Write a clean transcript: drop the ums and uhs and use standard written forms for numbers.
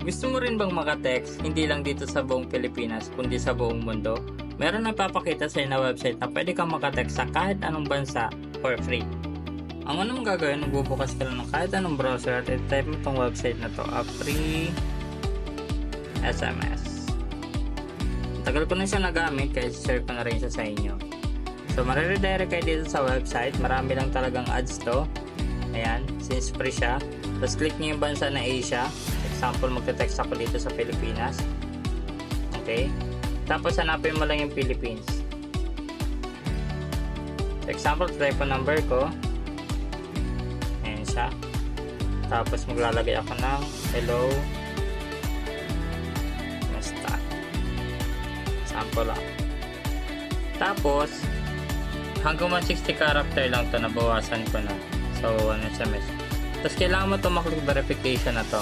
Gusto mo rin bang maka-text hindi lang dito sa buong Pilipinas kundi sa buong mundo? Meron nagpapakita sa na website na pwede kang maka-text sa kahit anong bansa for free. Ang unang gagawin, magbubukas ka lang ng kahit anong browser at i-type mo itong website na to, free SMS. Tagal ko na siya nagamit kaya share ko na rin siya sa inyo. So mariredirect kayo dito sa website, marami lang talagang ads to. Ayan, since free siya. Tapos click nyo yung bansa na Asia. Example, magte-text ako dito sa Pilipinas. Okay? Tapos hanapin mo lang yung Philippines. Example, type po number ko. Ayan siya. Tapos maglalagay ako ng hello. Basta. Sample lang. Tapos, hanggang 160 character lang to, nabawasan ko na. So, ano siya mes. Tapos kailangan mo ito maklik verification na to.